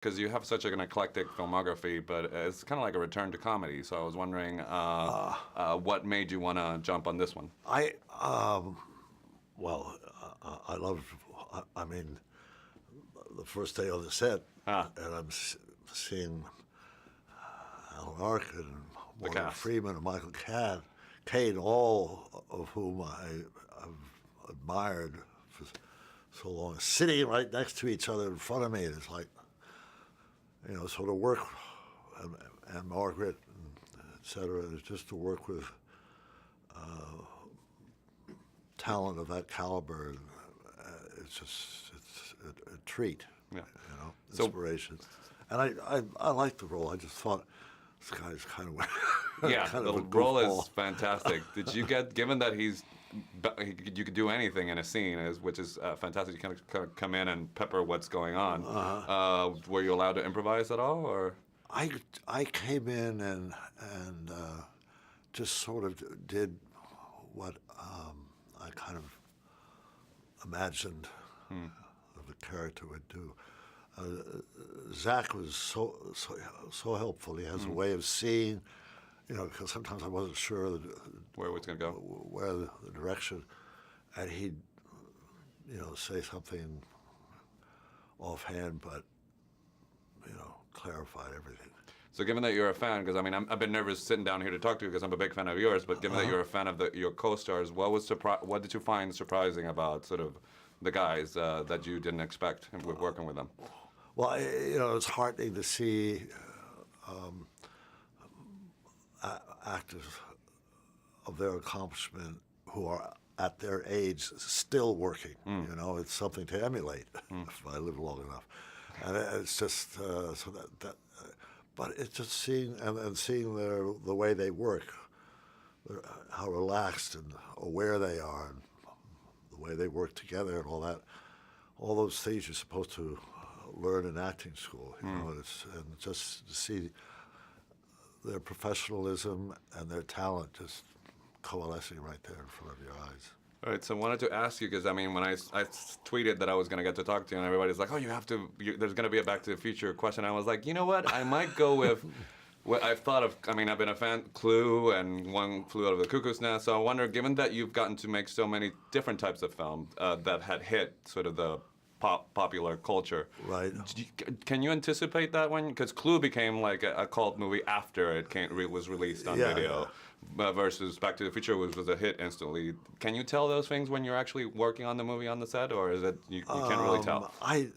because you have such an eclectic filmography, but it's kind of like a return to comedy. So I was wondering, what made you want to jump on this one? Well, I love. I mean, the first day on the set, and I'm seeing Alan Arkin and Morgan Freeman and Michael Caine, all of whom I've admired for so long, sitting right next to each other in front of me. It's like, so to work, and Margaret, et cetera, just to work with talent of that caliber, it's a treat, inspiration. And I liked the role. I just thought, this guy's kind of the role is fantastic. Did you given that you could do anything in a scene, which is fantastic. You kind of come in and pepper what's going on. Were you allowed to improvise at all, or? I came in and just sort of did what I kind of imagined the character would do. Zach was so helpful. He has a way of seeing, because sometimes I wasn't sure where it was going to go, where the direction, and he'd, say something offhand, but clarified everything. So given that you're a fan, because I've been nervous sitting down here to talk to you because I'm a big fan of yours, but given that you're a fan of your co-stars, what did you find surprising about sort of the guys that you didn't expect with working with them? Well, it's heartening to see actors of their accomplishment who are at their age still working. It's something to emulate if I live long enough. And it's just but it's just seeing the way they work, how relaxed and aware they are, and the way they work together and all that. All those things you're supposed to learn in acting school, and just to see their professionalism and their talent just coalescing right there in front of your eyes. All right, so I wanted to ask you, because when I tweeted that I was going to get to talk to you, and everybody's like, oh, there's going to be a Back to the Future question. I was like, you know what, I might go with what I've thought of. I've been a fan of Clue and One Flew Out of the Cuckoo's Nest, so I wonder, given that you've gotten to make so many different types of film that had hit sort of the popular culture. Right. Can you anticipate that one? Because Clue became like a cult movie after it was released on video, versus Back to the Future was a hit instantly. Can you tell those things when you're actually working on the movie on the set, or is it you can't really tell? I'm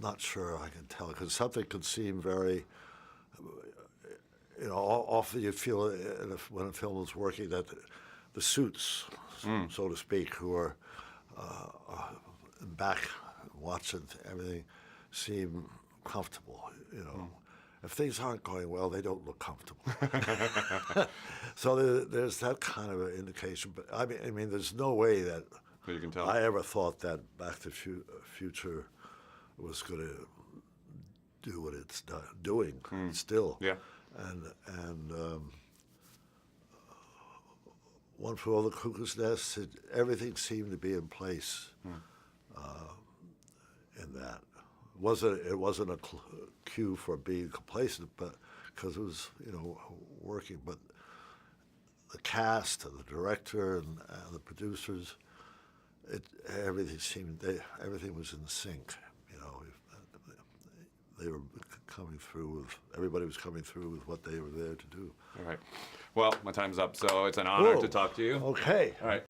not sure I can tell, because something could seem very, often you feel when a film is working that the suits, so to speak, who are back watching everything seem comfortable, If things aren't going well, they don't look comfortable. So there's that kind of an indication. But I mean, there's no way that you can tell. I ever thought that Back to the Future was going to do what it's doing still. Yeah. And One Flew Over the Cuckoo's Nest, everything seemed to be in place. In that, it wasn't a cue for being complacent, but because it was working. But the cast and the director and the producers, everything was in sync. They were coming through everybody was coming through with what they were there to do. All right. Well, my time's up, so it's an honor to talk to you. Okay. All right.